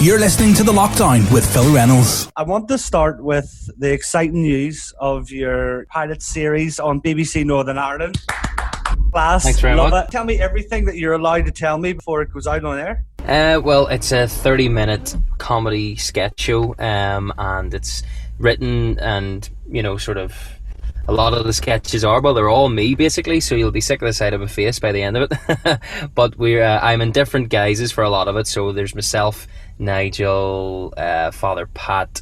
You're listening to The Lockdown with Phil Reynolds. I want to start with the exciting news of your pilot series on BBC Northern Ireland. Class, thanks very love much. it. Tell me everything that you're allowed to tell me before it goes out on air. Well, it's a 30-minute comedy sketch show, and it's written and, sort of a lot of the sketches they're all me basically, so you'll be sick of the sight of my face by the end of it. But I'm in different guises for a lot of it, so there's myself, Nigel, Father Pat,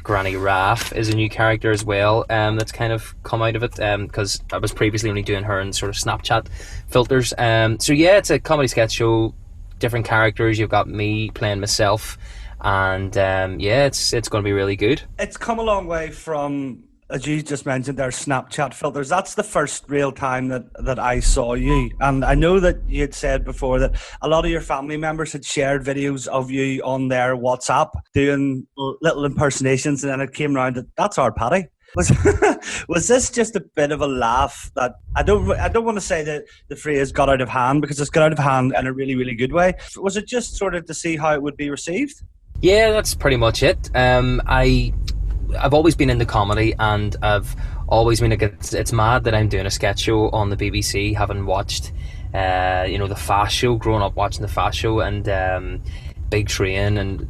Granny Raff is a new character as well, that's kind of come out of it, because I was previously only doing her in sort of Snapchat filters. So yeah, it's a comedy sketch show, different characters. You've got me playing myself, and it's going to be really good. It's come a long way from, as you just mentioned, their Snapchat filters. That's the first real time that I saw you. And I know that you had said before that a lot of your family members had shared videos of you on their WhatsApp doing little impersonations, and then it came around that that's our Paddy. Was this just a bit of a laugh that I don't want to say that the phrase got out of hand, because it's got out of hand in a really, really good way. Was it just sort of to see how it would be received? Yeah, that's pretty much it. I've always been into comedy, and I've always been it's mad that I'm doing a sketch show on the BBC, having watched the Fast Show, growing up watching the Fast Show, and Big Train, and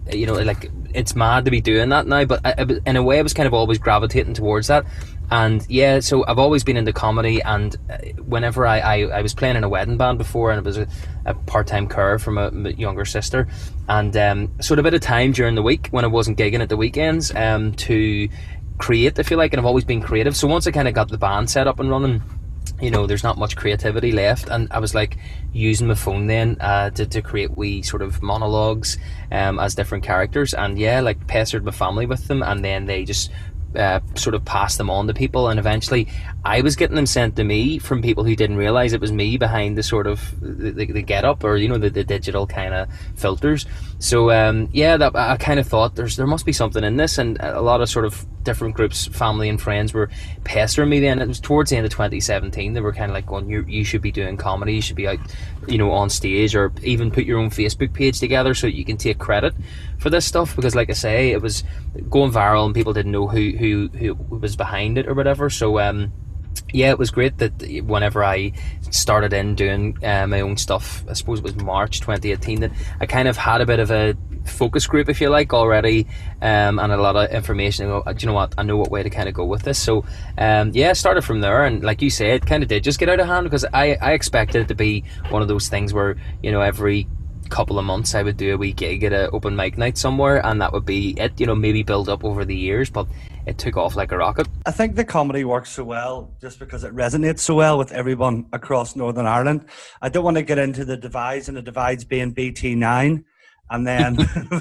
it's mad to be doing that now, but in a way I was kind of always gravitating towards that. And yeah, so I've always been into comedy, and whenever I was playing in a wedding band before, and it was a part-time carer for my younger sister, and so I had a bit of time during the week when I wasn't gigging at the weekends to create, if you like, and I've always been creative. So once I kind of got the band set up and running, there's not much creativity left, and I was like using my phone then to create wee sort of monologues as different characters, and yeah, like pestered my family with them, and then they just sort of pass them on to people, and eventually I was getting them sent to me from people who didn't realise it was me behind the sort of the get up, or the digital kind of filters. So that I kind of thought there must be something in this, and a lot of sort of different groups, family and friends, were pestering me then. It was towards the end of 2017. They were kind of like going, you should be doing comedy, you should be out on stage, or even put your own Facebook page together so you can take credit for this stuff, because like I say, it was going viral and people didn't know who was behind it or whatever. So it was great that whenever I started in doing my own stuff, I suppose it was March 2018, that I kind of had a bit of a focus group, if you like, already, and a lot of information. Do you know what? I know what way to kind of go with this. So I started from there, and like you say, it kind of did just get out of hand, because I expected it to be one of those things where every couple of months I would do a wee gig at an open mic night somewhere, and that would be it, maybe build up over the years, but it took off like a rocket. I think the comedy works so well just because it resonates so well with everyone across Northern Ireland. I don't want to get into the divides, and the divides being BT9, and then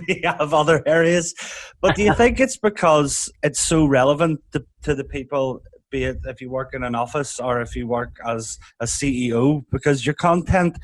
we have other areas, but do you think it's because it's so relevant to the people, be it if you work in an office or if you work as a CEO, because your content,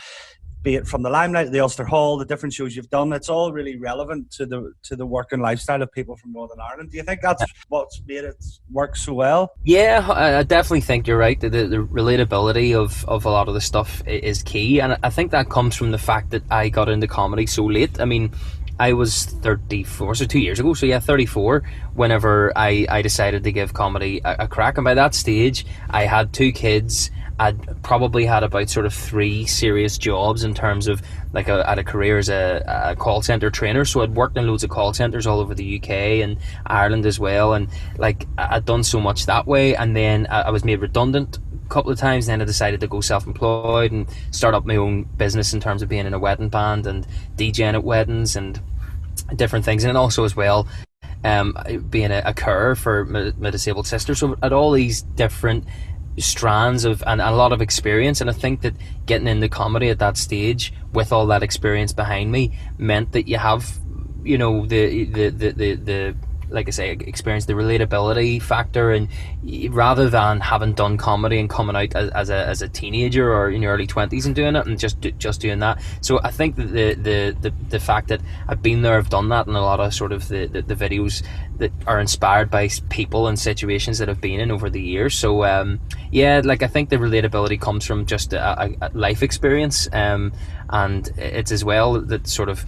be it from the Limelight, the Ulster Hall, the different shows you've done, it's all really relevant to the working lifestyle of people from Northern Ireland. Do you think that's what's made it work so well? Yeah, I definitely think you're right. The relatability of a lot of the stuff is key, and I think that comes from the fact that I got into comedy so late. I mean, I was 34, so 2 years ago, so yeah, 34, whenever I decided to give comedy a crack, and by that stage I had 2 kids. I'd probably had about sort of 3 serious jobs in terms of like I had a career as a call centre trainer, so I'd worked in loads of call centres all over the UK and Ireland as well, and like I'd done so much that way, and then I was made redundant a couple of times. Then I decided to go self-employed and start up my own business in terms of being in a wedding band and DJing at weddings and different things, and also as well being a carer for my disabled sister. So at all these different strands of and a lot of experience, and I think that getting into comedy at that stage with all that experience behind me meant that you have the like I say, experience the relatability factor, and rather than having done comedy and coming out as a teenager or in your early 20s and doing it and just doing that. So I think that the fact that I've been there, I've done that, and a lot of sort of the videos that are inspired by people and situations that I've been in over the years. So like I think the relatability comes from just a life experience, and it's as well that sort of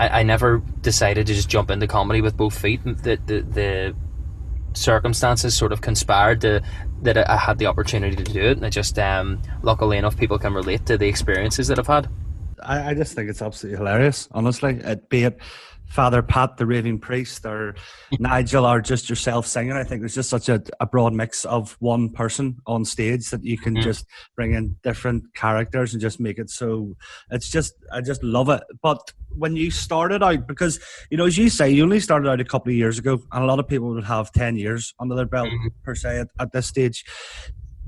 I never decided to just jump into comedy with both feet. The circumstances sort of conspired that I had the opportunity to do it, and I just luckily enough people can relate to the experiences that I've had. I just think it's absolutely hilarious, honestly. Be it Father Pat, the raving priest, or Nigel, or just yourself singing. I think there's just such a broad mix of one person on stage that you can just bring in different characters and just make it so. It's just, I just love it. But when you started out, because, you know, as you say, you only started out a couple of years ago, and a lot of people would have 10 years under their belt, per se, at this stage.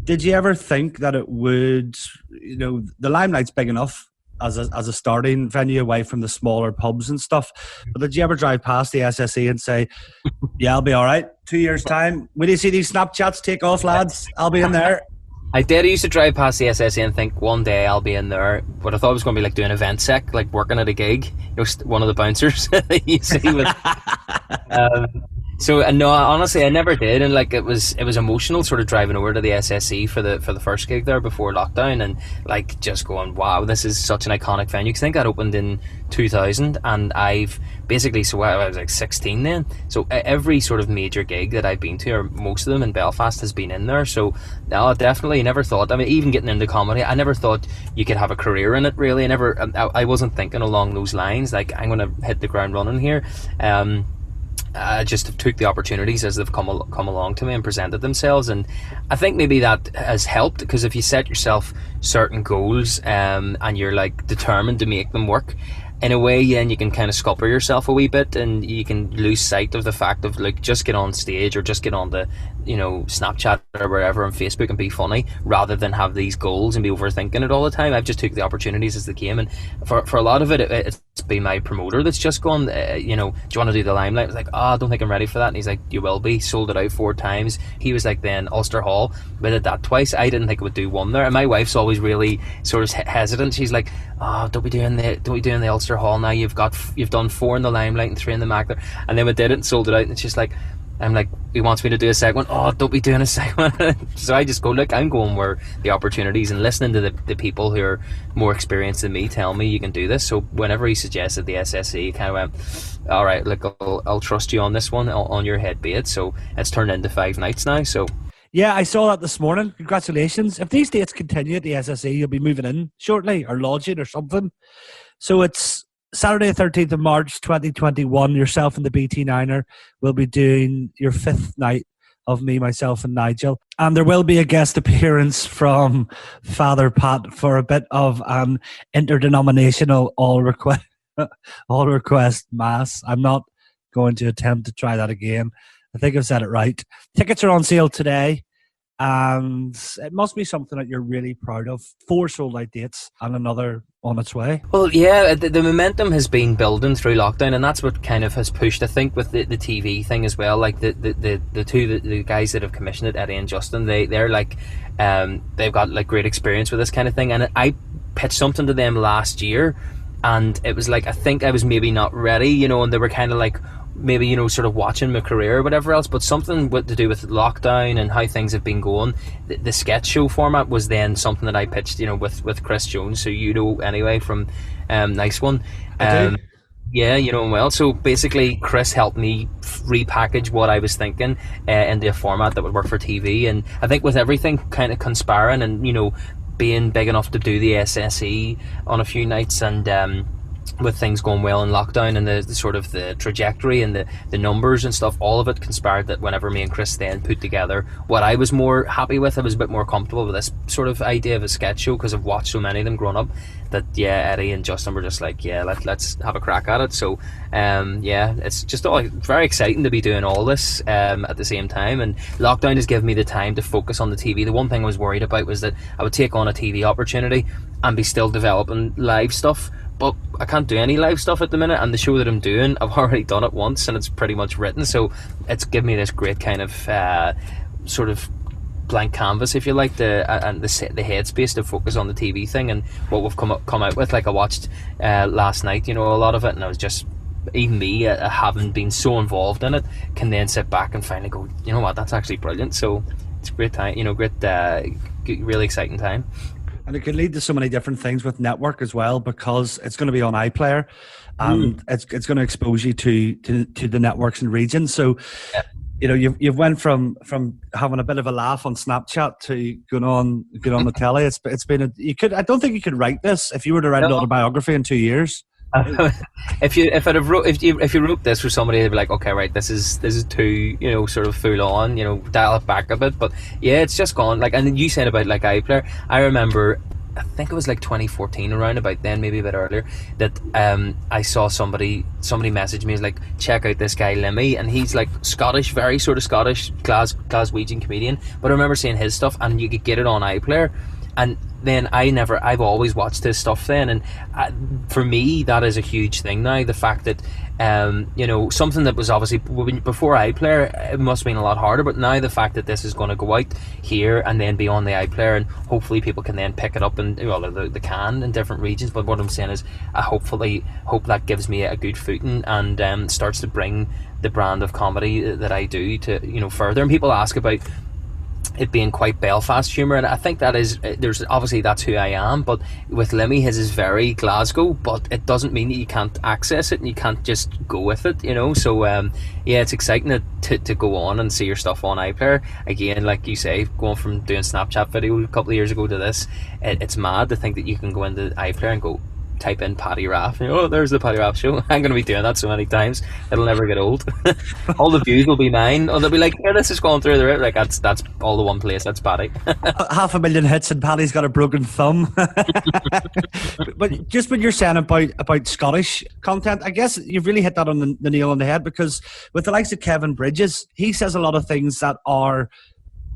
Did you ever think that it would, you know, the limelight's big enough as a starting venue away from the smaller pubs and stuff, but did you ever drive past the SSE and say, yeah, I'll be all right, 2 years time, will you see these Snapchats take off, lads, I'll be in there? I did. I used to drive past the SSE and think one day I'll be in there, but I thought it was going to be like doing event sec, like working at a gig, you know, one of the bouncers you see with so no, honestly, I never did, and like it was emotional, sort of driving over to the SSE for the first gig there before lockdown, and like just going, wow, this is such an iconic venue. Because I think that opened in 2000, and I've basically, so I was like 16 then. So every sort of major gig that I've been to, or most of them in Belfast, has been in there. So no, definitely never thought. I mean, even getting into comedy, I never thought you could have a career in it. Really, I wasn't thinking along those lines. Like, I'm going to hit the ground running here. I just took the opportunities as they've come along to me and presented themselves, and I think maybe that has helped, because if you set yourself certain goals and you're like determined to make them work, in a way, then you can kind of scupper yourself a wee bit, and you can lose sight of the fact of like, just get on stage or just get on the, you know, Snapchat or wherever on Facebook and be funny, rather than have these goals and be overthinking it all the time. I've just took the opportunities as they came, and for a lot of it, it's been my promoter that's just gone, you know, do you want to do the limelight? I was like, I don't think I'm ready for that, and he's like, you will be. Sold it out 4 times. He was like, then Ulster Hall, we did that twice. I didn't think it would do one there, and my wife's always really sort of hesitant. She's like, don't be doing the Ulster Hall now. You've done 4 in the limelight and 3 in the Mac, and then we did it and sold it out, and it's just like, I'm like, he wants me to do a second one. Don't be doing a second one. So I just go, look, I'm going where the opportunities, and listening to the people who are more experienced than me tell me you can do this. So whenever he suggested the SSE, he kind of went, all right, look, I'll trust you on this one, on your head be it. So it's turned into 5 nights now. So yeah, I saw that this morning. Congratulations. If these dates continue at the SSE, you'll be moving in shortly, or lodging or something. So it's Saturday, 13th of March, 2021. Yourself and the BT9er will be doing your 5th night of me, myself, and Nigel. And there will be a guest appearance from Father Pat for a bit of an interdenominational all request mass. I'm not going to attempt to try that again. I think I've said it right. Tickets are on sale today, and it must be something that you're really proud of. 4 sold out dates and another on its way. Well, yeah, the momentum has been building through lockdown, and that's what kind of has pushed, I think, with the TV thing as well. Like the two the guys that have commissioned it, Eddie and Justin, they're like they've got like great experience with this kind of thing, and I pitched something to them last year, and it was like, I think I was maybe not ready, you know, and they were kind of like, maybe, you know, sort of watching my career or whatever else, but something to do with lockdown and how things have been going. The sketch show format was then something that I pitched, you know, with Chris Jones, who you know anyway from Nice One. Yeah, you know him well. So basically, Chris helped me repackage what I was thinking into a format that would work for TV. And I think with everything kind of conspiring and, you know, being big enough to do the SSE on a few nights, and with things going well in lockdown, and the sort of the trajectory and the numbers and stuff, all of it conspired that whenever me and Chris then put together what I was more happy with, I was a bit more comfortable with this sort of idea of a sketch show, because I've watched so many of them growing up, that yeah, Eddie and Justin were just like, yeah, let's have a crack at it. So yeah, it's just all very exciting to be doing all this at the same time, and lockdown has given me the time to focus on the TV. The one thing I was worried about was that I would take on a TV opportunity and be still developing live stuff, but I can't do any live stuff at the minute, and the show that I'm doing, I've already done it once and it's pretty much written, so it's given me this great kind of sort of blank canvas, if you like, and the headspace to focus on the TV thing and what we've come out with. Like, I watched last night, you know, a lot of it, and I was just, even me, having been so involved in it, can then sit back and finally go, you know what, that's actually brilliant. So it's a great time, you know, great really exciting time. And it can lead to so many different things with network as well, because it's going to be on iPlayer, and it's going to expose you to the networks and regions. So, you know, you've went from having a bit of a laugh on Snapchat to going on the telly. It's been I don't think you could write this if you were to write an autobiography in 2 years. If you wrote this for somebody, they'd be like, okay, right, this is too, you know, sort of full on, you know, dial it back a bit. But yeah, it's just gone. Like, and you said about like iPlayer, I remember, I think it was like 2014, around about then, maybe a bit earlier, that I saw somebody message me, was like, check out this guy Limmy, and he's like Scottish, very sort of Scottish, Glaswegian comedian. But I remember seeing his stuff, and you could get it on iPlayer. And then I've always watched his stuff then, and for me that is a huge thing now. The fact that you know, something that was obviously before iPlayer, it must have been a lot harder, but now the fact that this is going to go out here and then be on the iPlayer, and hopefully people can then pick it up, and well, they can in different regions. But what I'm saying is, I hope that gives me a good footing and starts to bring the brand of comedy that I do to, you know, further. And people ask about it being quite Belfast humour, and I think that is, there's obviously, that's who I am, but with Limmy, his is very Glasgow, but it doesn't mean that you can't access it and you can't just go with it, you know. So yeah, it's exciting to go on and see your stuff on iPlayer again. Like you say, going from doing Snapchat video a couple of years ago to this, it's mad to think that you can go into iPlayer and go type in Paddy Raff, and, oh, there's the Paddy Raff Show. I'm going to be doing that so many times, it'll never get old. All the views will be mine, or they'll be like, yeah, this is going through the roof. Like, that's all the one place, that's Paddy. 500,000 hits and Paddy's got a broken thumb. But just when you're saying about Scottish content, I guess you've really hit that on the nail on the head, because with the likes of Kevin Bridges, he says a lot of things that are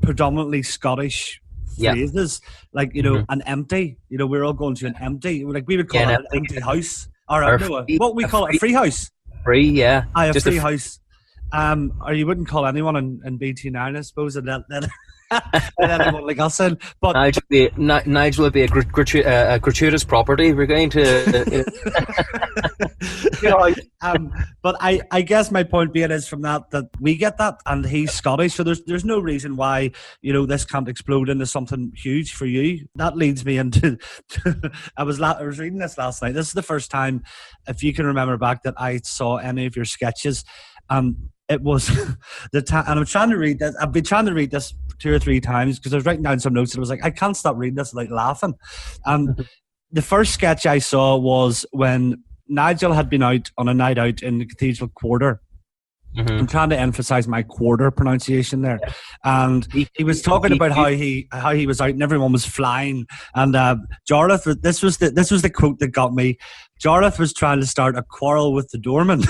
predominantly Scottish phrases, like, you know, an empty, you know, we're all going to an empty, like we would call it an empty house, or what we call it, a free house. Free, yeah. A free house. Or you wouldn't call anyone in BT9, I suppose, and then anyone like us in. But Nigel would be a gratuitous property. We're going to. But I guess my point being is from that we get that, and he's Scottish, so there's no reason why, you know, this can't explode into something huge for you. That leads me into. I was reading this last night. This is the first time, if you can remember back, that I saw any of your sketches. It was the time, and I'm trying to read this. I've been trying to read this 2 or 3 times because I was writing down some notes, and I was like, I can't stop reading this without laughing. The first sketch I saw was when Nigel had been out on a night out in the Cathedral Quarter. I'm trying to emphasize my quarter pronunciation there, and he was talking about how he was out and everyone was flying, and Jarlath, this was the quote that got me. Jarlath was trying to start a quarrel with the doorman,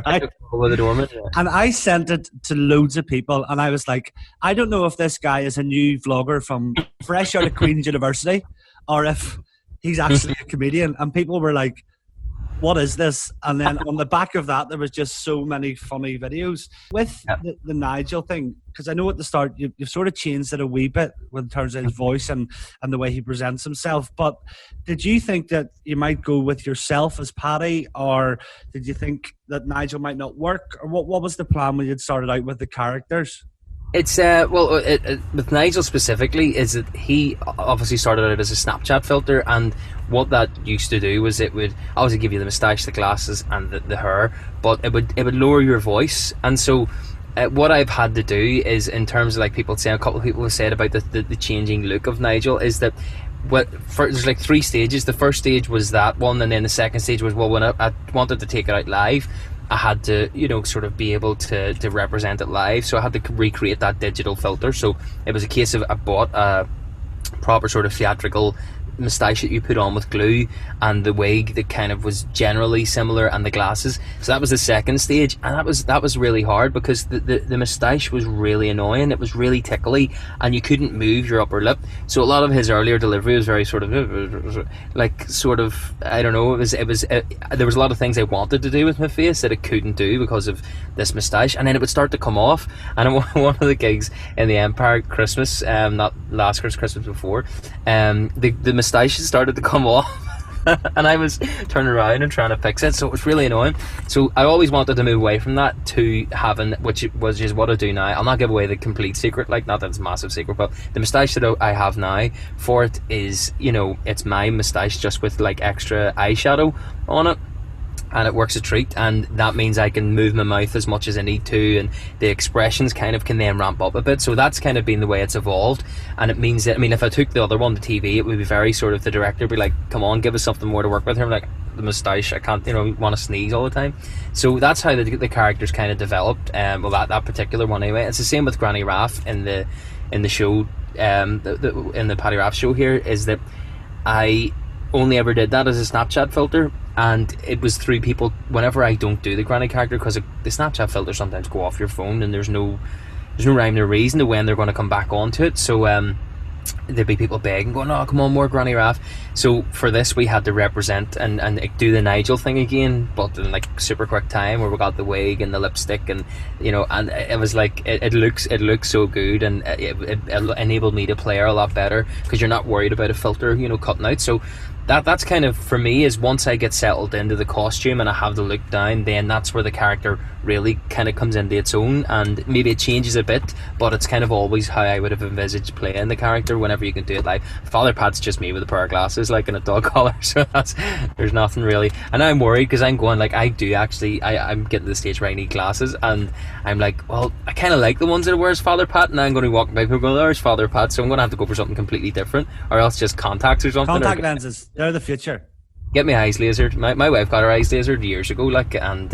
right? With the doorman, yeah. And I sent it to loads of people, and I was like, I don't know if this guy is a new vlogger from fresh out of Queen's University, or if he's actually a comedian. And people were like, what is this? And then on the back of that, there was just so many funny videos with the Nigel thing, because I know at the start you've sort of changed it a wee bit in terms of his voice and the way he presents himself. But did you think that you might go with yourself as Paddy, or did you think that Nigel might not work, or what was the plan when you'd started out with the characters? It's with Nigel specifically, is that he obviously started out as a Snapchat filter, and what that used to do was it would obviously give you the moustache, the glasses, and the hair, but it would lower your voice. And so what I've had to do is, in terms of, like, people say, a couple of people have said about the changing look of Nigel, is that there's like 3 stages. The first stage was that one, and then the second stage was, well, when I wanted to take it out live, I had to, you know, sort of be able to represent it live, so I had to recreate that digital filter. So it was a case of, I bought a proper sort of theatrical moustache that you put on with glue, and the wig that kind of was generally similar, and the glasses. So that was the second stage, and that was really hard, because the moustache was really annoying. It was really tickly, and you couldn't move your upper lip. So a lot of his earlier delivery was very sort of like, sort of, I don't know, there was a lot of things I wanted to do with my face that I couldn't do because of this moustache, and then it would start to come off. And in one of the gigs in the Empire Christmas, not last Christmas before, the moustache started to come off. and I was turning around and trying to fix it, so it was really annoying. So I always wanted to move away from that to having, which is what I do now. I'll not give away the complete secret, like, not that it's a massive secret, but the moustache that I have now for it is, you know, it's my moustache just with like extra eyeshadow on it. And it works a treat, and that means I can move my mouth as much as I need to, and the expressions kind of can then ramp up a bit. So that's kind of been the way it's evolved, and it means that, I mean, if I took the other one to TV, it would be very sort of, the director would be like, come on, give us something more to work with here. I'm like, the moustache, I can't, you know, want to sneeze all the time. So that's how the characters kind of developed. Well, that particular one anyway. It's the same with Granny Raff in the show, in the Paddy Raff Show here, is that I only ever did that as a Snapchat filter. And it was through people, whenever I don't do the granny character, because the Snapchat filters sometimes go off your phone, and there's no rhyme or reason to when they're going to come back onto it. So there'd be people begging, going, oh, come on, more Granny Raff. So for this, we had to represent and do the Nigel thing again, but in like super quick time, where we got the wig and the lipstick, and you know, and it was like, it looks so good, and it enabled me to play her a lot better, because you're not worried about a filter, you know, cutting out. So that's kind of, for me, is once I get settled into the costume and I have the look down, then that's where the character really kind of comes into its own, and maybe it changes a bit, but it's kind of always how I would have envisaged playing the character whenever you can do it live. Father Pat's just me with a pair of glasses, like, in a dog collar, so there's nothing really. And I'm worried, because I'm going, like, I'm getting to the stage where I need glasses, and I'm like, well, I kind of like the ones that wears Father Pat, and I'm going to walk by people going, there's Father Pat, so I'm going to have to go for something completely different, or else just contacts or something. Contact lenses, they're the future. Get my eyes lasered. My wife got her eyes lasered years ago, like, and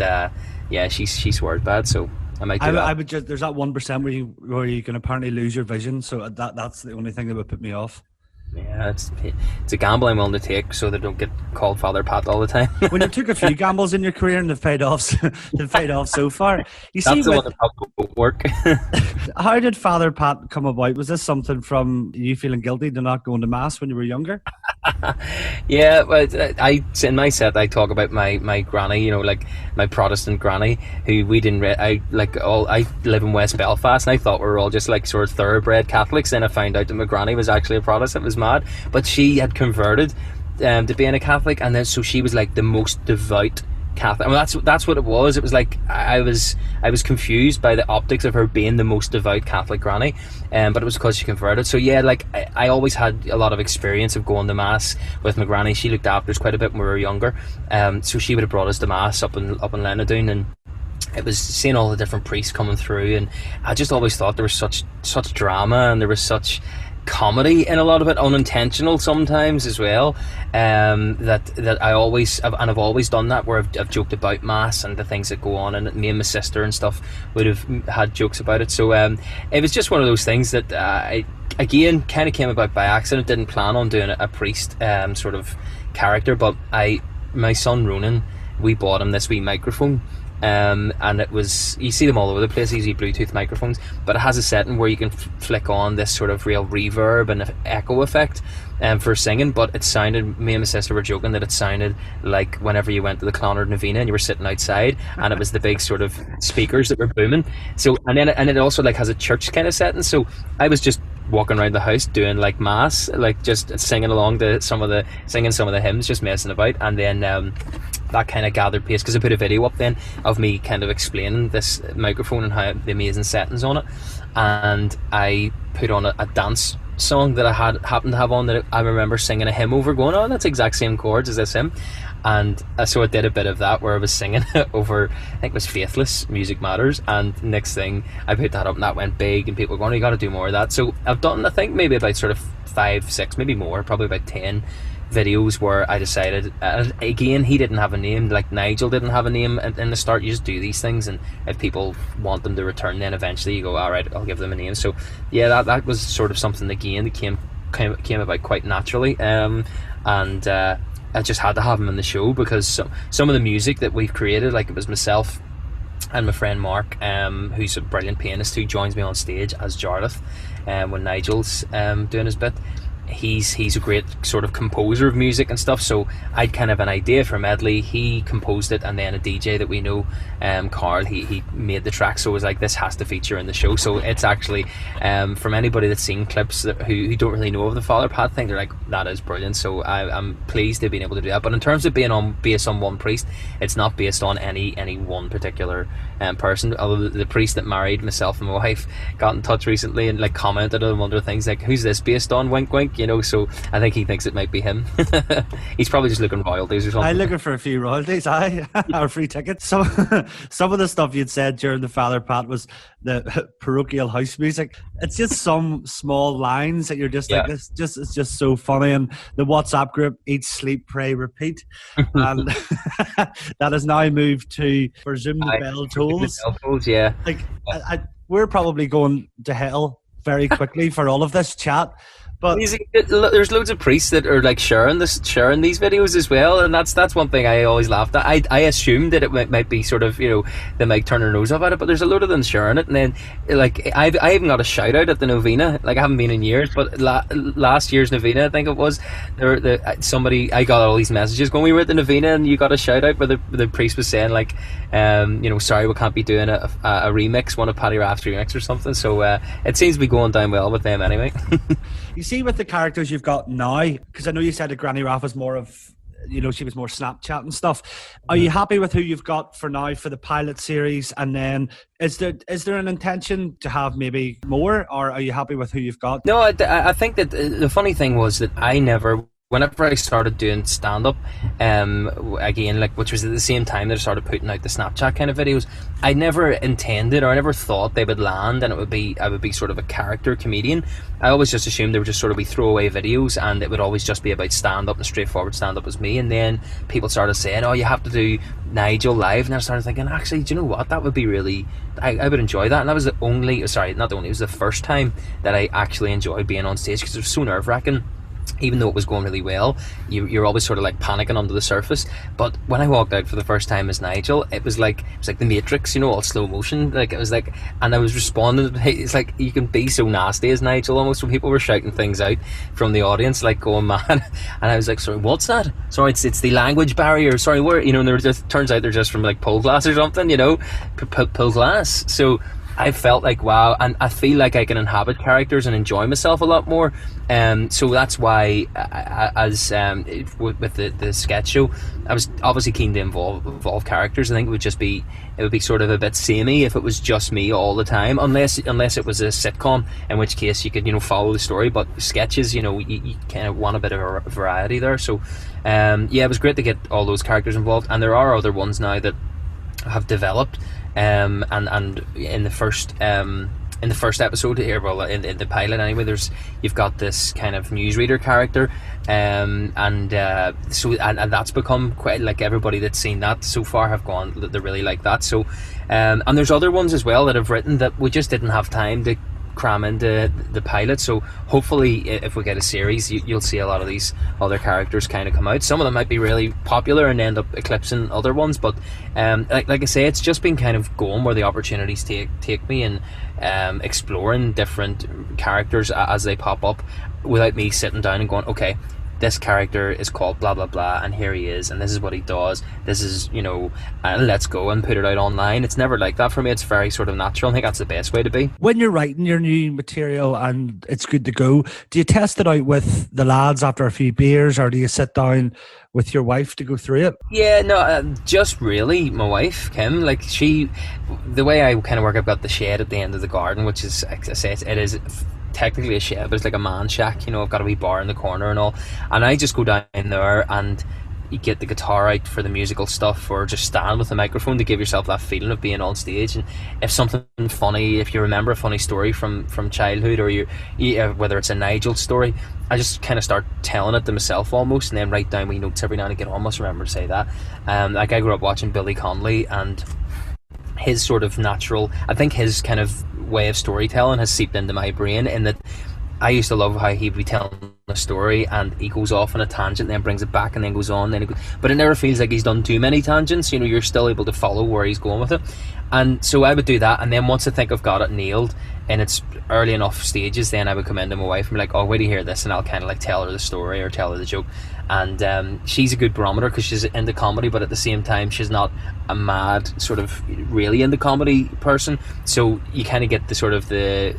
yeah, she swears bad, so I might do that. I would just, there's that 1% where you can apparently lose your vision, so that's the only thing that would put me off. Yeah, it's a gamble I'm willing to take, so they don't get called Father Pat all the time. When you took a few gambles in your career and they've paid off so far. You see, that's the one that probably won't work. How did Father Pat come about? Was this something from you feeling guilty to not going to mass when you were younger? Yeah, well, in my set I talk about my granny, you know, like my Protestant granny, who we didn't. I live in West Belfast, and I thought we were all just like sort of thoroughbred Catholics. Then I found out that my granny was actually a Protestant. It was mad, but she had converted to being a Catholic, and then so she was like the most devout Catholic. Well, that's what it was. It was like I was confused by the optics of her being the most devout Catholic granny, but it was because she converted. So yeah, like I always had a lot of experience of going to mass with my granny. She looked after us quite a bit when we were younger, so she would have brought us to mass up in Lenadoon, and it was seeing all the different priests coming through, and I just always thought there was such drama, and there was such comedy in a lot of it, unintentional sometimes as well, that I've always done that, where I've joked about mass and the things that go on, and me and my sister and stuff would have had jokes about it. So it was just one of those things that I again kind of came about by accident. Didn't plan on doing a priest sort of character, but my son Ronan, we bought him this wee microphone. And it was, you see them all over the place, these Bluetooth microphones, but it has a setting where you can flick on this sort of real reverb and echo effect for singing. But it sounded, me and my sister were joking that it sounded like whenever you went to the Clonard Novena and you were sitting outside, and it was the big sort of speakers that were booming. So and it also like has a church kind of setting. So I was just walking around the house doing like mass, like just singing along to some of the hymns, just messing about, and then that kind of gathered pace, because I put a video up then of me kind of explaining this microphone and how the amazing settings on it, and I put on a dance song that I happened to have on, that I remember singing a hymn over, going, oh, that's the exact same chords as this hymn. And so I did a bit of that where I was singing over, I think it was Faithless, Music Matters, and next thing I put that up and that went big, and people were going, oh, you got to do more of that. So I've done, I think, maybe about sort of 5, 6, maybe more, probably about 10 videos where I decided, again, he didn't have a name, like Nigel didn't have a name in the start. You just do these things, and if people want them to return, then eventually you go, alright, I'll give them a name. So yeah, that was sort of something again that came about quite naturally, and I just had to have him in the show, because some of the music that we've created, like it was myself and my friend Mark, who's a brilliant pianist, who joins me on stage as Jarlath when Nigel's doing his bit. he's a great sort of composer of music and stuff, so I'd kind of an idea for a medley. He composed it, and then a DJ that we know, Carl, he made the track, so it was like, this has to feature in the show. So it's actually, from anybody that's seen clips who don't really know of the Father Pat thing, they're like, that is brilliant. So I'm pleased they've been able to do that. But in terms of being based on one priest, it's not based on any one particular person. Although the priest that married myself and my wife got in touch recently and like commented on one of the things, like, who's this based on, wink wink, you know. So I think he thinks it might be him. He's probably just looking royalties or something. I'm looking for a few royalties, or free tickets. So some of the stuff you'd said during the Father Pat was the parochial house music. It's just some small lines that you're just like, it's just so funny. And the WhatsApp group, eat, sleep, pray, repeat, and that has now moved to presume the bell tolls. Yeah, like we're probably going to hell very quickly for all of this chat. But there's loads of priests that are like sharing these videos as well, and that's one thing I always laughed at. I assumed that it might be sort of, you know, they might turn their nose up at it, but there's a load of them sharing it. And then like I even got a shout out at the novena. Like, I haven't been in years, but last year's novena, I think it was, somebody, I got all these messages when we were at the novena, and you got a shout out where the priest was saying like, you know, sorry we can't be doing a remix, one of Paddy Raff's remix or something. So it seems to be going down well with them anyway. You see, with the characters you've got now, because I know you said that Granny Raff was more of, you know, she was more Snapchat and stuff. Are you happy with who you've got for now for the pilot series? And then is there an intention to have maybe more, or are you happy with who you've got? No, I think that the funny thing was that whenever I started doing stand-up, again, like, which was at the same time that I started putting out the Snapchat kind of videos, I never intended, or I never thought they would land and I would be sort of a character comedian. I always just assumed they would just sort of be throwaway videos, and it would always just be about stand-up, and straightforward stand-up as me. And then people started saying, oh, you have to do Nigel live, and I started thinking, actually, do you know what, that would be really, I would enjoy that. And that was it was the first time that I actually enjoyed being on stage, because it was so nerve-wracking. Even though it was going really well, you're always sort of like panicking under the surface. But when I walked out for the first time as Nigel, it was like the Matrix, you know, all slow motion. Like, it was like, and I was responding. It's like, you can be so nasty as Nigel almost, when people were shouting things out from the audience, like going mad. And I was like, sorry, what's that? Sorry, it's the language barrier. Sorry, where, you know, and turns out they're just from like Pullglass or something, you know, Pullglass. So I felt like, wow, and I feel like I can inhabit characters and enjoy myself a lot more. So that's why, with the sketch show, I was obviously keen to involve characters. I think it would be sort of a bit samey if it was just me all the time, unless it was a sitcom, in which case you could, you know, follow the story. But sketches, you know, you kind of want a bit of a variety there. So it was great to get all those characters involved, and there are other ones now that have developed. And in the first episode here, well, in the pilot anyway, you've got this kind of newsreader character, and that's become quite, like, everybody that's seen that so far have gone, they really like that. So and there's other ones as well that I've written that we just didn't have time to cram into the pilot. So hopefully, if we get a series, you'll see a lot of these other characters kind of come out. Some of them might be really popular and end up eclipsing other ones, but like I say, it's just been kind of going where the opportunities take me, and exploring different characters as they pop up, without me sitting down and going, okay, this character is called blah blah blah, and here he is, and this is what he does, this is, you know, and let's go and put it out online. It's never like that for me. It's very sort of natural. I think that's the best way to be. When you're writing your new material and it's good to go, do you test it out with the lads after a few beers, or do you sit down with your wife to go through it? Yeah, no, just really my wife, Kim. Like, the way I kind of work, I've got the shed at the end of the garden, which is, like I say, it is technically a shed, but it's like a man shack, you know. I've got a wee bar in the corner and all, and I just go down there and you get the guitar out for the musical stuff, or just stand with the microphone to give yourself that feeling of being on stage. And if something funny, if you remember a funny story from childhood, or whether it's a Nigel story, I just kind of start telling it to myself almost, and then write down wee notes every now and again. I almost remember to say that. Like, I grew up watching Billy Connolly, and his sort of natural, I think his kind of way of storytelling has seeped into my brain, in that I used to love how he'd be telling a story and he goes off on a tangent, then brings it back and then goes on, but it never feels like he's done too many tangents. You're still able to follow where he's going with it. And so I would do that, and then once I think I've got it nailed in its early enough stages, then I would come into my wife and be like, oh, wait to hear this, and I'll kind of like tell her the story or tell her the joke. And she's a good barometer because she's into comedy, but at the same time she's not a mad sort of really into comedy person, so you kind of get the sort of the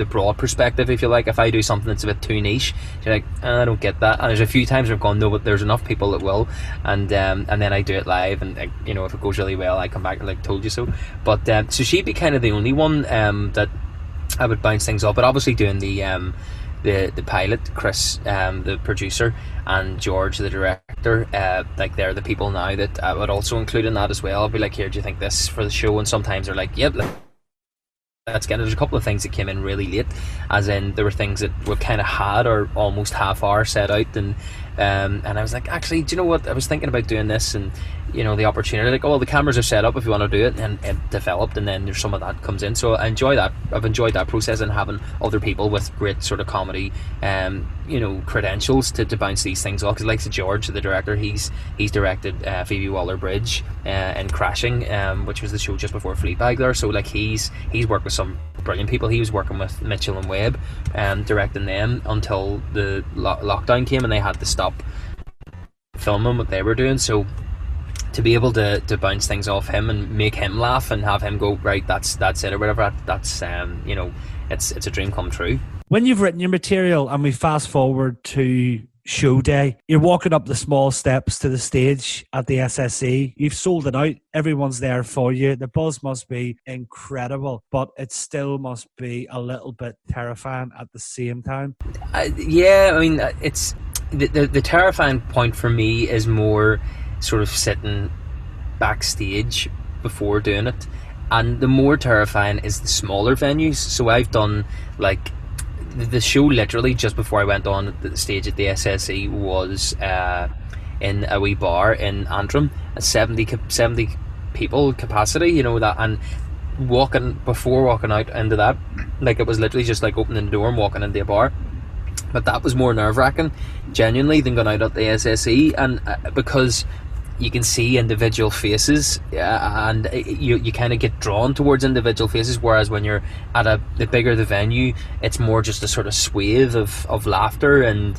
broad perspective, if you like. If I do something that's a bit too niche, you're like, I don't get that. And there's a few times I've gone, no, but there's enough people that will, and then I do it live, and if it goes really well, I come back and like, told you so. But so she'd be kind of the only one that I would bounce things up. But obviously doing the pilot, Chris, the producer, and George, the director, like they're the people now that I would also include in that as well. I'll be like, here, do you think this for the show? And sometimes they're like, yep, let's get it. There's a couple of things that came in really late, as in there were things that we kind of had or almost half hour set out, and I was like, actually, do you know what, I was thinking about doing this, and the opportunity, like, oh well, the cameras are set up if you want to do it, and it developed, and then there's some of that comes in. So I enjoy that. I've enjoyed that process, and having other people with great sort of comedy credentials to bounce these things off. Because like George, the director, he's directed Phoebe Waller-Bridge in Crashing, which was the show just before Fleabag there. So like he's worked with some brilliant people. He was working with Mitchell and Webb, directing them until the lockdown came and they had to stop filming what they were doing. So to be able to bounce things off him and make him laugh and have him go, right, that's it or whatever, that's it's a dream come true. When you've written your material and we fast forward to show day, you're walking up the small steps to the stage at the SSE. You've sold it out. Everyone's there for you. The buzz must be incredible, but it still must be a little bit terrifying at the same time. It's the terrifying point for me is more sort of sitting backstage before doing it, and the more terrifying is the smaller venues. So I've done like the show literally just before I went on the stage at the SSE was in a wee bar in Antrim, a 70 people capacity, that, and before walking out into that, like it was literally just like opening the door and walking into a bar. But that was more nerve-wracking genuinely than going out at the SSE, and because you can see individual faces, and you kind of get drawn towards individual faces, whereas when you're at the bigger the venue, it's more just a sort of swathe of laughter. And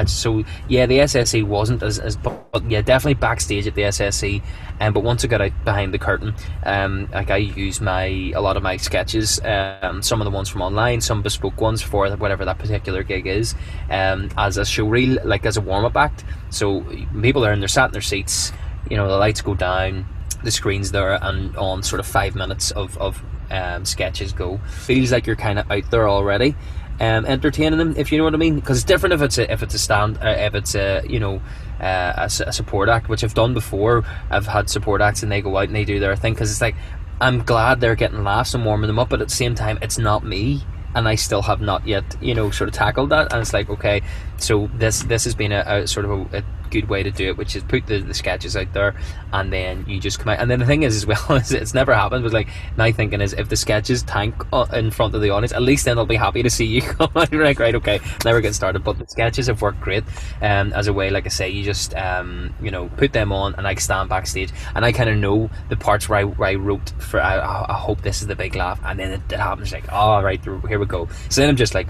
so yeah, the SSE wasn't as but yeah, definitely backstage at the SSE. But once I got out behind the curtain, like I use a lot of my sketches, some of the ones from online, some bespoke ones for whatever that particular gig is, as a show reel, like as a warm-up act. So people are they're sat in their seats, the lights go down, the screen's there, and on sort of 5 minutes of sketches go. Feels like you're kind of out there already, entertaining them, if you know what I mean. Because it's different if it's a support act, which I've done before. I've had support acts and they go out and they do their thing, because it's like, I'm glad they're getting laughs and warming them up, but at the same time it's not me, and I still have not yet sort of tackled that. And it's like, okay, so this has been a sort of a good way to do it, which is put the sketches out there, and then you just come out. And then the thing is as well, is it's never happened, but like my thinking is, if the sketches tank in front of the audience, at least then they'll be happy to see you come out. You're like, right, okay, never get started. But the sketches have worked great, as a way, like I say, you just put them on, and I stand backstage and I kind of know the parts where I wrote for I hope this is the big laugh, and then it happens, like, oh right, here we go. So then I'm just like,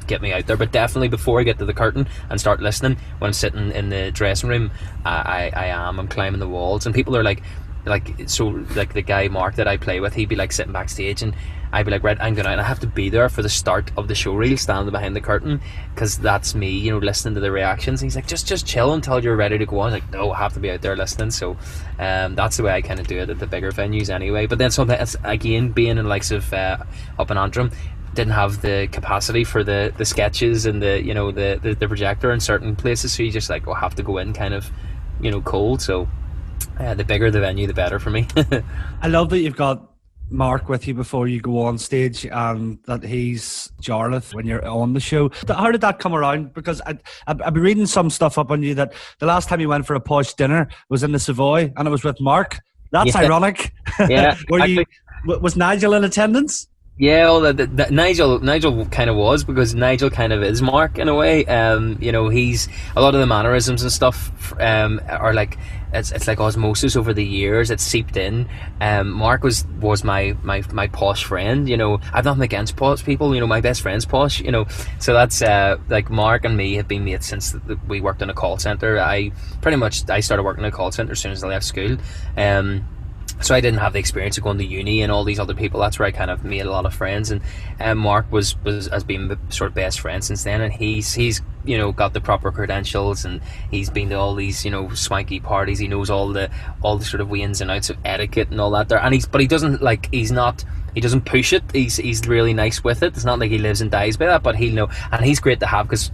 get me out there. But definitely before I get to the curtain and start listening, when I'm sitting in the dressing room, I'm climbing the walls, and people are like the guy Mark that I play with, he'd be like sitting backstage, and I'd be like, right, I'm going out, and I have to be there for the start of the show reel, standing behind the curtain, because that's me, listening to the reactions. And he's like, just chill until you're ready to go on. I was like, no, I have to be out there listening. So that's the way I kind of do it at the bigger venues anyway. But then sometimes, again, being in likes of up in Antrim, didn't have the capacity for the sketches and the projector in certain places, so you just like, have to go in kind of cold. So the bigger the venue, the better for me. I love that you've got Mark with you before you go on stage, and that he's Jarlath when you're on the show. How did that come around? Because I've been reading some stuff up on you that the last time you went for a posh dinner was in the Savoy, and it was with Mark. That's ironic. Yeah. Was Nigel in attendance? Yeah, well, Nigel kind of was, because Nigel kind of is Mark in a way. He's a lot of the mannerisms and stuff are like it's like osmosis over the years. It's seeped in. Mark was my posh friend. I've nothing against posh people. My best friend's posh. So that's like Mark and me have been mates since we worked in a call center. I started working in a call center as soon as I left school. So I didn't have the experience of going to uni and all these other people. That's where I kind of made a lot of friends, and Mark has been the sort of best friend since then, and he's got the proper credentials, and he's been to all these swanky parties. He knows all the sort of ins and outs of etiquette and all that there, and he doesn't push it. He's really nice with it. It's not like he lives and dies by that, but he'll know, and he's great to have, because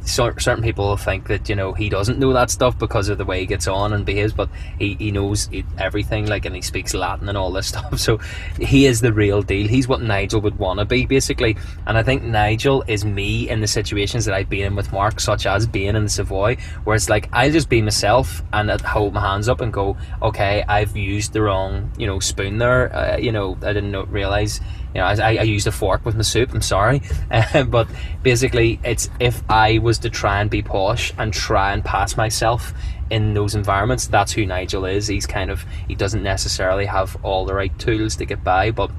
certain people think that he doesn't know that stuff because of the way he gets on and behaves, but he knows everything, like, and he speaks Latin and all this stuff. So he is the real deal. He's what Nigel would want to be, basically. And I think Nigel is me in the situations that I've been in with Mark, such as being in the Savoy, where it's like I'll just be myself and I'd hold my hands up and go, okay, I've used the wrong spoon there. I didn't realize I used a fork with my soup, I'm sorry. But basically, it's if I was to try and be posh and try and pass myself in those environments, that's who Nigel is. He doesn't necessarily have all the right tools to get by, but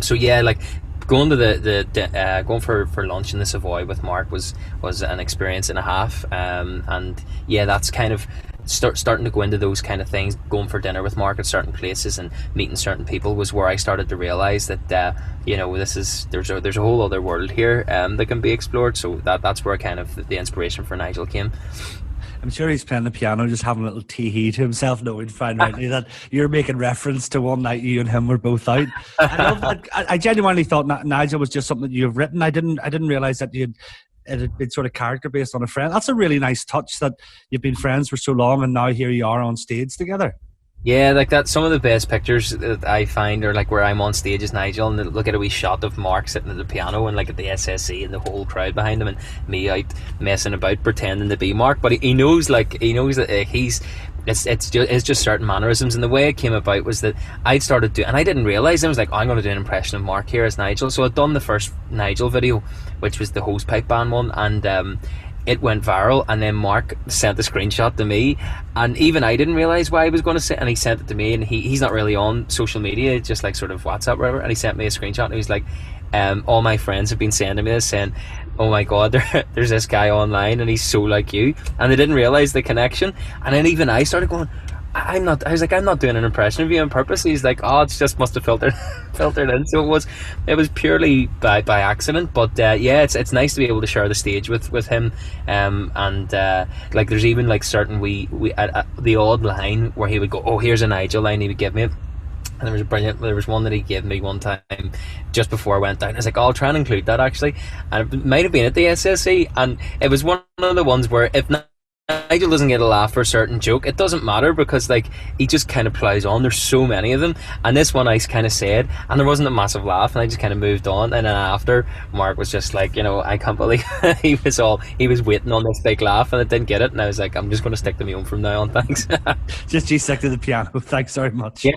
so yeah, like going to going for lunch in the Savoy with Mark was an experience and a half, and yeah, that's kind of starting to go into those kind of things. Going for dinner with Mark at certain places and meeting certain people was where I started to realise that there's a whole other world here that can be explored. So that's where kind of the inspiration for Nigel came. I'm sure he's playing the piano, just having a little tee-hee to himself, knowing finally that you're making reference to one night you and him were both out. I genuinely thought Nigel was just something that you've written. I didn't realise that it had been sort of character based on a friend. That's a really nice touch, that you've been friends for so long and now here you are on stage together. Yeah, like that. Some of the best pictures that I find are like where I'm on stage as Nigel, and look at a wee shot of Mark sitting at the piano and like at the SSE and the whole crowd behind him, and me out messing about pretending to be Mark. But he knows that he's. It's just certain mannerisms, and the way it came about was that I'd started doing, and I didn't realise, I was like, I'm going to do an impression of Mark here as Nigel. So I'd done the first Nigel video, which was the hosepipe band one, and it went viral, and then Mark sent the screenshot to me, and even I didn't realise why he was going to send, and he sent it to me, and he's not really on social media, just like sort of WhatsApp or whatever, and he sent me a screenshot, and he was like, all my friends have been sending me this, saying, oh my god, there's this guy online and he's so like you, and they didn't realise the connection. And then even I started going, I'm not doing an impression of you on purpose. He's like, oh, it's just must have filtered in. So it was purely by accident. But yeah, it's nice to be able to share the stage with him. And like there's even like certain the odd line where he would go, oh, here's a Nigel line, he would give me it. And there was one that he gave me one time just before I went down. I was like, oh, I'll try and include that actually. And it might have been at the SSE, and it was one of the ones where if Nigel doesn't get a laugh for a certain joke, it doesn't matter, because like he just kind of plows on. There's so many of them, and this one I kind of said, and there wasn't a massive laugh, and I just kind of moved on. And then after, Mark was just like, I can't believe he was waiting on this big laugh, and I didn't get it. And I was like, I'm just going to stick to my own from now on, thanks. Just you stick to the piano, thanks very much. Yeah.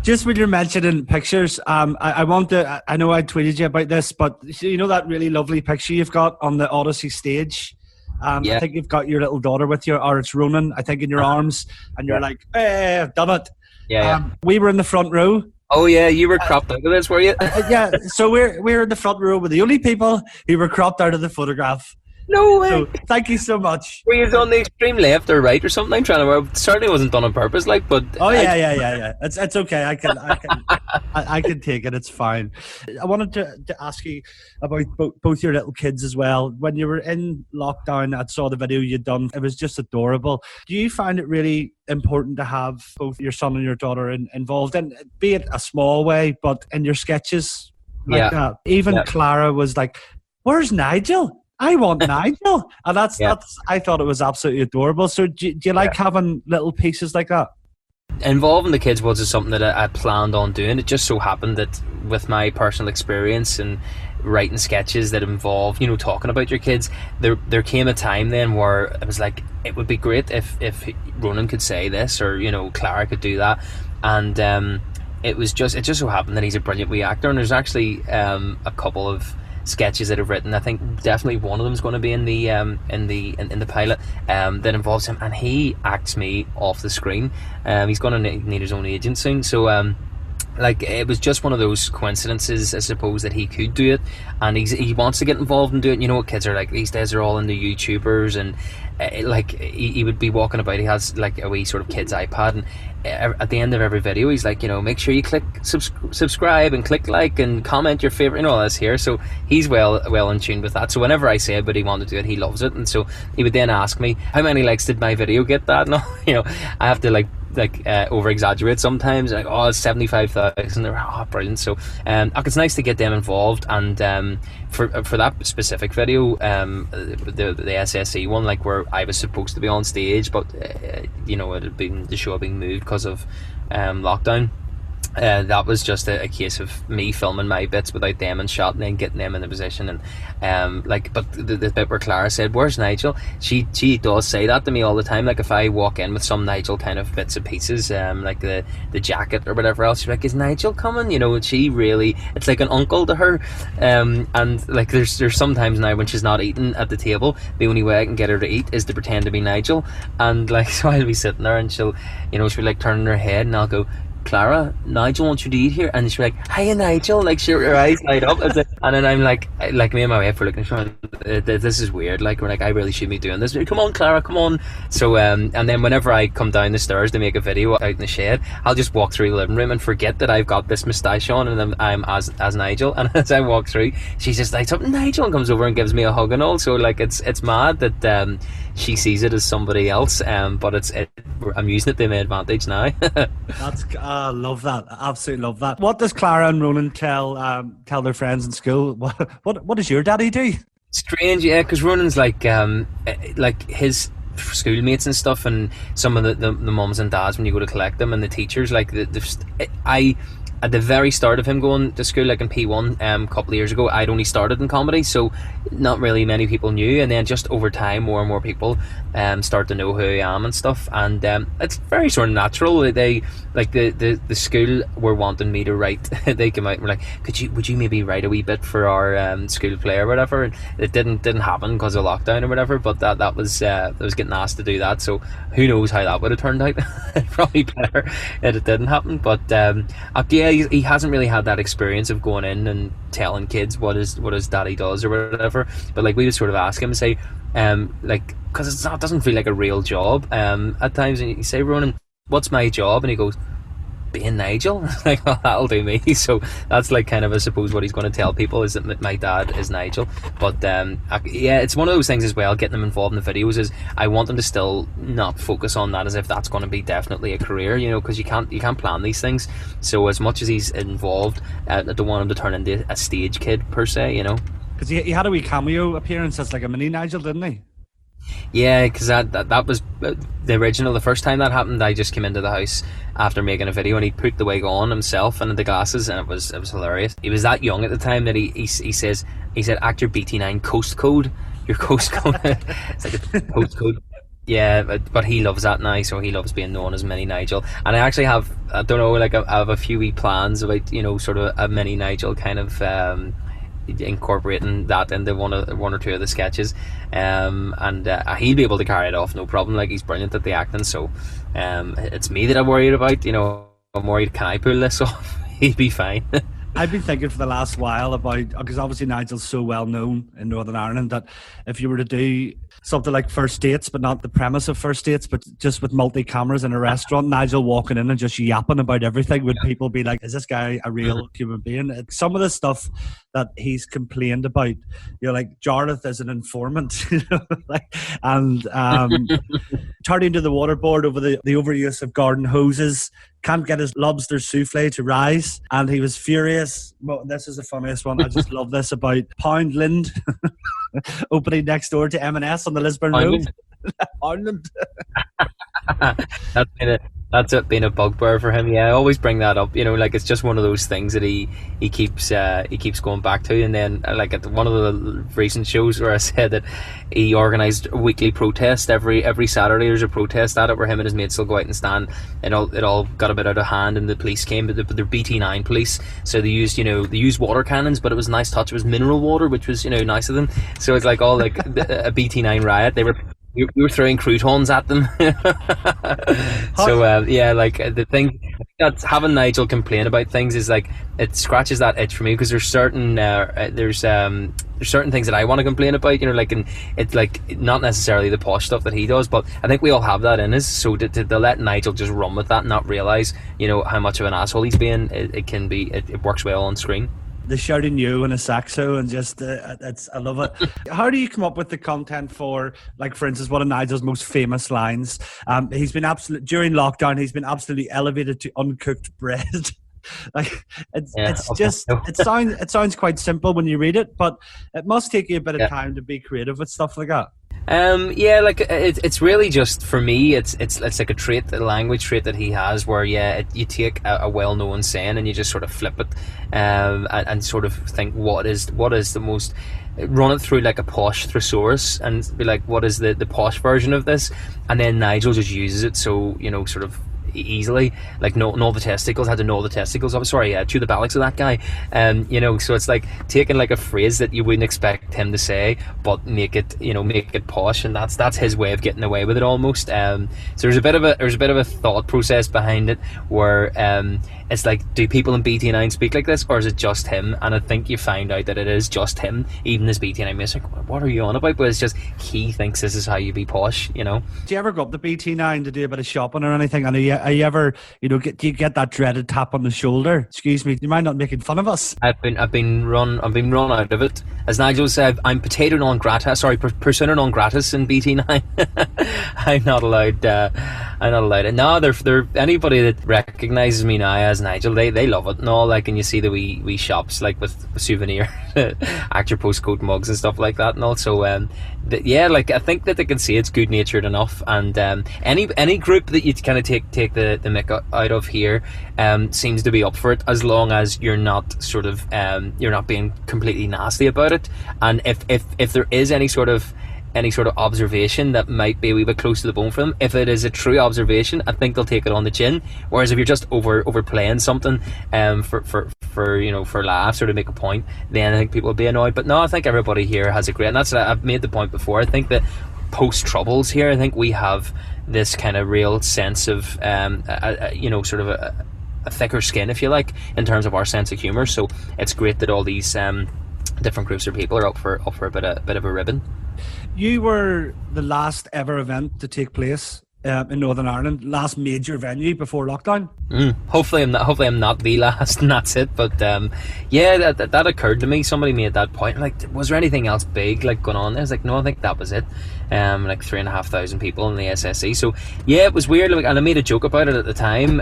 Just when you're mentioning pictures, I know I tweeted you about this, but that really lovely picture you've got on the Odyssey stage. Yeah. I think you've got your little daughter with you, or it's Ronan, I think, in your arms, and you're like, hey, I've done it. Yeah. We were in the front row. Oh yeah, you were cropped out of this, were you? Yeah, so we're in the front row with the only people who were cropped out of the photograph. No way. So, thank you so much. Were you on the extreme left or right or something? I'm trying to. It certainly wasn't done on purpose, like. But yeah. It's okay. I can take it. It's fine. I wanted to ask you about both your little kids as well. When you were in lockdown, I saw the video you'd done. It was just adorable. Do you find it really important to have both your son and your daughter involved, in, be it a small way, but in your sketches like that? Even Clara was like, "Where's Nigel? I want Nigel," and that's I thought it was absolutely adorable. So do you like having little pieces like that? Involving the kids was something that I planned on doing. It just so happened that with my personal experience and writing sketches that involve talking about your kids, there came a time then where it was like, it would be great if Ronan could say this, or Clara could do that, and it just so happened that he's a brilliant wee actor, and there's actually a couple of sketches that I've written. I think definitely one of them is going to be in the pilot that involves him, and he acts me off the screen. He's going to need his own agent soon, so like, it was just one of those coincidences, I suppose, that he could do it, and he wants to get involved and do it. You know what kids are like these days, they're all into YouTubers, and like he would be walking about, he has like a wee sort of kid's iPad, and at the end of every video he's like, you know, make sure you click subscribe and click like and comment your favourite and all this here. So he's well in tune with that. So whenever I say but he wanted to do it, he loves it, and so he would then ask me, how many likes did my video get? That, no, you know, I have to like over exaggerate sometimes, like, oh, it's 75,000. They're brilliant. So it's nice to get them involved, and for that specific video, the SSE one, like where I was supposed to be on stage, but you know, the show had been moved because of lockdown. That was just a case of me filming my bits without them in shot, and then getting them in the position, and but the bit where Clara said, "Where's Nigel?" She does say that to me all the time. Like if I walk in with some Nigel kind of bits and pieces, like the jacket or whatever else, she's like, "Is Nigel coming?" You know, she really, it's like an uncle to her. And like there's sometimes now when she's not eating at the table, the only way I can get her to eat is to pretend to be Nigel, and like so I'll be sitting there and she'll like turn her head, and I'll go, "Clara, Nigel wants you to eat here," and she's like, "Hiya, Nigel," like her eyes light up, and then I'm like me and my wife were looking at her, this is weird, like we're like, I really should be doing this. Come on, Clara, come on. So and then whenever I come down the stairs to make a video out in the shed, I'll just walk through the living room and forget that I've got this moustache on, and I'm as Nigel, and as I walk through, she just lights up, Nigel, and comes over and gives me a hug and all. So like it's mad that she sees it as somebody else, but I'm using it to my advantage now. I love that. I absolutely love that. What does Clara and Ronan tell their friends in school? What does your daddy do? Strange, yeah, because Ronan's like his schoolmates and stuff, and some of the mums and dads when you go to collect them, and the teachers, like at the very start of him going to school, like in P1 a couple of years ago, I'd only started in comedy, so not really many people knew, and then just over time more and more people start to know who I am and stuff, and it's very sort of natural. They like the school were wanting me to write. They came out and were like, would you maybe write a wee bit for our school play or whatever, and it didn't happen because of lockdown or whatever, but that was getting asked to do that, so who knows how that would have turned out. Probably better if it didn't happen, but yeah, he hasn't really had that experience of going in and telling kids what his daddy does or whatever, but like we would sort of ask him and say, like, because it doesn't feel like a real job at times, and you say, "Ronan, what's my job?" and he goes, "Being Nigel." Like, well, that'll do me. So that's like kind of, I suppose, what he's going to tell people is that my dad is Nigel. But yeah, it's one of those things as well, getting them involved in the videos, is I want them to still not focus on that as if that's going to be definitely a career, you know, because you can't plan these things. So as much as he's involved, I don't want him to turn into a stage kid per se, you know. Because he had a wee cameo appearance as like a mini Nigel, didn't he? Yeah, because that was the original. The first time that happened, I just came into the house after making a video, and he put the wig on himself and the glasses, and it was hilarious. He was that young at the time that he said, "Actor BT9 Coast Code, your Coast Code." It's like a Coast Code. Yeah, but he loves that now, so he loves being known as Mini Nigel. And I actually have, I don't know, like I have a few wee plans about, you know, sort of a Mini Nigel kind of incorporating that into one or two of the sketches, and he'll be able to carry it off no problem. Like, he's brilliant at the acting, so it's me that I'm worried about, you know. I'm worried, can I pull this off? He'd be fine. I've been thinking for the last while about, because obviously Nigel's so well known in Northern Ireland, that if you were to do something like First Dates, but not the premise of First Dates, but just with multi-cameras in a restaurant, Nigel walking in and just yapping about everything, would people be like, is this guy a real human being? Some of the stuff that he's complained about, you know, like Jarlath is an informant, you know, like, and turning to the water board over the overuse of garden hoses, can't get his lobster souffle to rise, and he was furious. Well, this is the funniest one. I just love this, about Poundland opening next door to M&S on the Lisburn Road. Poundland. that's been a that's been a bugbear for him. Yeah, I always bring that up. Like it's just one of those things that he keeps going back to. And then like at one of the recent shows where I said that he organised a weekly protest every Saturday. There's a protest at it where him and his mates will go out and stand. It all got a bit out of hand, and the police came, but they're BT9 police, so they used water cannons, but it was a nice touch. It was mineral water, which was nice of them. So it's like all like a BT9 riot. We were throwing croutons at them. So yeah, like the thing that's having Nigel complain about things is like it scratches that itch for me, because there's certain things that I want to complain about, like, and it's like not necessarily the posh stuff that he does, but I think we all have that in us. So to let Nigel just run with that and not realise how much of an asshole he's being, it works well on screen. The shouting you in a saxo, and just I love it. How do you come up with the content for, like, for instance, one of Nigel's most famous lines? He's been during lockdown. He's been absolutely elevated to uncooked bread. Like it sounds quite simple when you read it, but it must take you a bit of time to be creative with stuff like that. Yeah, like it's really just, for me, it's like a language trait that he has, where you take a well-known saying and you just sort of flip it, and sort of think what is the most, run it through like a posh thesaurus and be like, what is the posh version of this, and then Nigel just uses it so sort of easily, like gnaw the testicles, had to gnaw the testicles. I'm sorry, chew the ballocks of that guy. So it's like taking like a phrase that you wouldn't expect him to say, but make it posh, and that's his way of getting away with it almost. So there's a bit of a thought process behind it, where it's like, do people in BT9 speak like this, or is it just him? And I think you find out that it is just him. Even as BT9 mates, like, what are you on about? But it's just, he thinks this is how you be posh, Do you ever go up to BT9 to do a bit of shopping or anything? And are you ever, do you get that dreaded tap on the shoulder? Excuse me, do you mind not making fun of us? I've been run out of it. As Nigel said, I'm potato non grata. Sorry, persona non gratis in BT9. I'm not allowed it. No, they're anybody that recognises me now as Nigel, they love it and all, like, and you see the wee shops like with souvenir actor postcode mugs and stuff like that, and also like, I think that they can see it's good natured enough, and any group that you kind of take the mick out of here seems to be up for it, as long as you're not sort of you're not being completely nasty about it. And if there is any sort of observation that might be a wee bit close to the bone for them, if it is a true observation, I think they'll take it on the chin. Whereas if you're just overplaying something for laughs or to make a point, then I think people will be annoyed. But no, I think everybody here has a great, and I've made the point before, I think that post Troubles here, I think we have this kind of real sense of sort of a thicker skin, if you like, in terms of our sense of humour. So it's great that all these different groups of people are up for a bit of a ribbon. You were the last ever event to take place in Northern Ireland, last major venue before lockdown. Hopefully I'm not the last, and that's it. But yeah, that occurred to me. Somebody made that point, like, was there anything else big like going on there? I was like, no, I think that was it. Like 3,500 people in the SSE. So yeah, it was weird, and I made a joke about it at the time.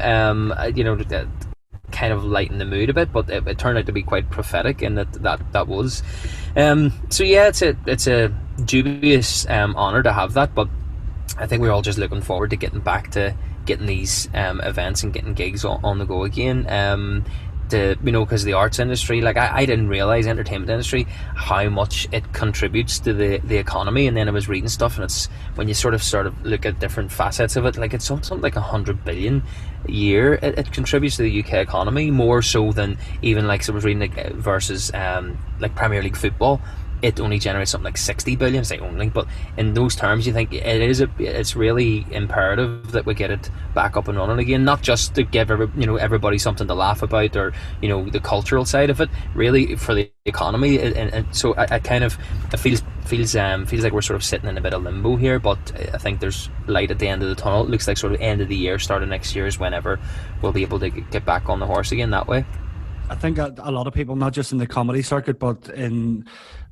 Kind of lighten the mood a bit, but it turned out to be quite prophetic, and that was. So yeah, it's a dubious honour to have that, but I think we're all just looking forward to getting back to getting these events and getting gigs on the go again. Because the arts industry, like, I didn't realise, entertainment industry, how much it contributes to the economy. And then I was reading stuff, and it's, when you sort of look at different facets of it, like, it's something like 100 billion a year it contributes to the UK economy, more so than even, like, so I was reading, like, versus like Premier League football. It only generates something like 60 billion, say only, but in those terms, you think it's really imperative that we get it back up and running again, not just to give everybody something to laugh about, or the cultural side of it, really for the economy. And so it feels like we're sort of sitting in a bit of limbo here, but I think there's light at the end of the tunnel. It looks like sort of end of the year, start of next year is whenever we'll be able to get back on the horse again that way. I think a lot of people, not just in the comedy circuit, but in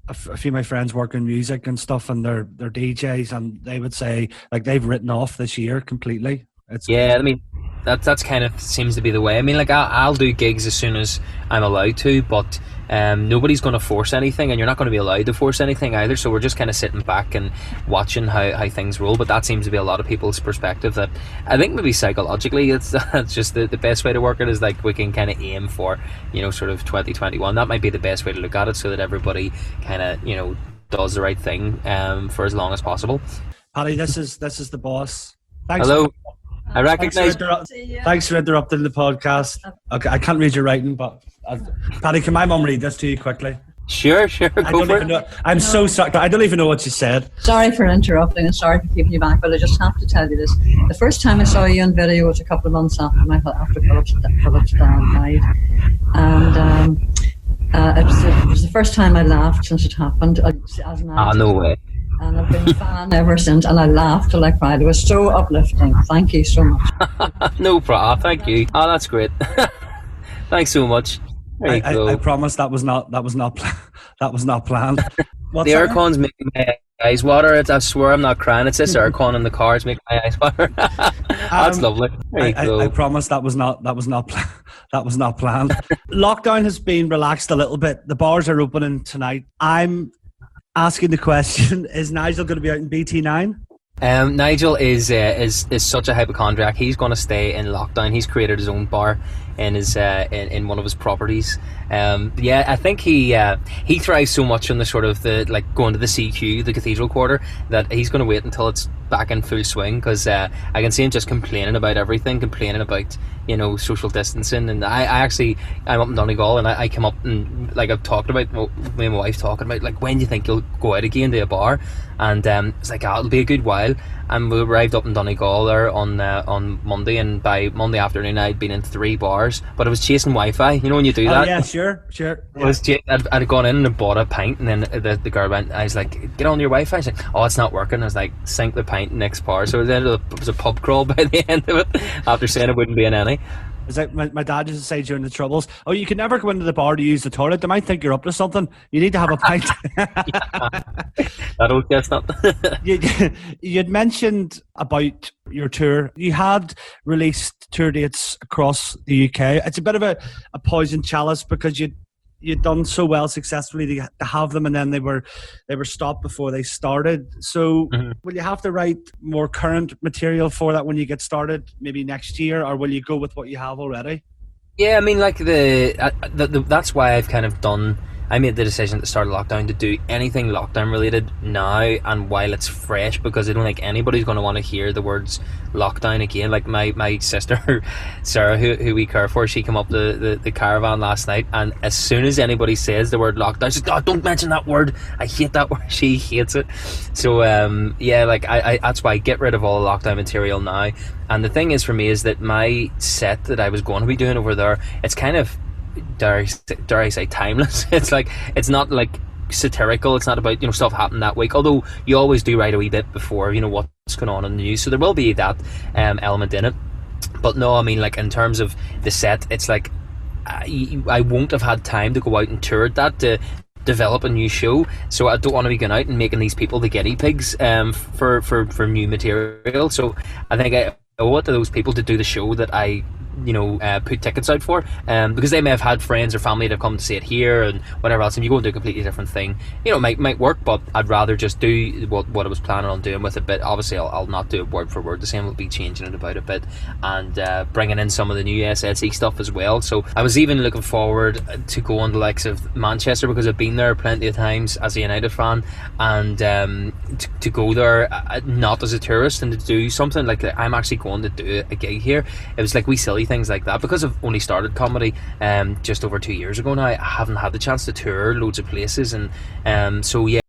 a few of my friends work in music and stuff, and they're DJs, and they would say, like, they've written off this year completely. I mean, that's kind of seems to be the way. I mean, like I'll do gigs as soon as I'm allowed to, but nobody's going to force anything, and you're not going to be allowed to force anything either. So we're just kind of sitting back and watching how things roll. But that seems to be a lot of people's perspective. That I think maybe psychologically, it's just the best way to work it is like we can kind of aim for, you know, sort of 2021. That might be the best way to look at it, so that everybody kind of, you know, does the right thing for as long as possible. Paddy, this is the boss. Thanks. Hello. I recognise. Thanks for interrupting the podcast. Okay, I can't read your writing, but Paddy, can my mum read this to you quickly? Sure. Go for it. I'm so sorry. I don't even know what you said. Sorry for interrupting and sorry for keeping you back, but I just have to tell you this. The first time I saw you on video was a couple of months after Philip's dad died, and it was the first time I laughed since it happened. No way. And I've been a fan ever since, and I laughed till I cried. It was so uplifting. Thank you so much. No problem. Thank you. Oh, that's great. Thanks so much. I promise that was not planned. The aircon's making my eyes water. I swear I'm not crying. It's this aircon in the car. It's making my eyes water. That's lovely. I promise that was not planned. Lockdown has been relaxed a little bit. The bars are opening tonight. I'm asking the question: is Nigel going to be out in BT9? Nigel is such a hypochondriac. He's going to stay in lockdown. He's created his own bar in his in one of his properties. I think he thrives so much on the sort of the like going to the CQ, the Cathedral Quarter, that he's going to wait until it's back in full swing, because I can see him just complaining about everything, complaining about, you know, social distancing. And I'm up in Donegal, and I come up and like I've talked about, me and my wife talking about like, when do you think you'll go out again to a bar? And it's like, it'll be a good while. And we arrived up in Donegal there on Monday, and by Monday afternoon I'd been in 3 bars, but I was chasing Wi-Fi. You know when you do that? Yeah, sure. I'd gone in and bought a pint, and then the girl went, I was like, get on your Wi-Fi. She's like, oh, it's not working. I was like, sink the pint next bar. So it was a pub crawl by the end of it, after saying it wouldn't be an any. It's like my dad used to say during the Troubles, oh, you can never go into the bar to use the toilet. They might think you're up to something. You need to have a pint. That old chestnut. You'd mentioned about your tour. You had released tour dates across the UK. It's a bit of a poison chalice, because you'd done so well successfully to have them, and then they were stopped before they started. So will you have to write more current material for that when you get started, maybe next year, or will you go with what you have already? Yeah, I mean, like that's why I made the decision at the start of lockdown to do anything lockdown related now and while it's fresh, because I don't think anybody's going to want to hear the words lockdown again. Like my sister Sarah, who we care for, she came up the caravan last night, and as soon as anybody says the word lockdown, she's like, oh, don't mention that word, I hate that word. She hates it. So I that's why I get rid of all the lockdown material now. And the thing is for me is that my set that I was going to be doing over there, it's kind of, dare I say, timeless. It's like, it's not like satirical. It's not about, you know, stuff happened that week, although you always do write a wee bit before, you know, what's going on in the news, so there will be that element in it. But no, I mean, like, in terms of the set, it's like I won't have had time to go out and tour that to develop a new show, so I don't want to be going out and making these people the guinea pigs for new material. So I think I owe it to those people to do the show that I put tickets out for, because they may have had friends or family that have come to see it here and whatever else, and you go and do a completely different thing, you know, it might work, but I'd rather just do what I was planning on doing with it. But obviously I'll not do it word for word the same. We'll be changing it about a bit and bringing in some of the new SSE stuff as well. So I was even looking forward to go on the likes of Manchester, because I've been there plenty of times as a United fan, and to go there not as a tourist and to do something like that. I'm actually going to do a gig here. It was like wee silly things like that, because I've only started comedy just over 2 years ago now. I haven't had the chance to tour loads of places, and so yeah,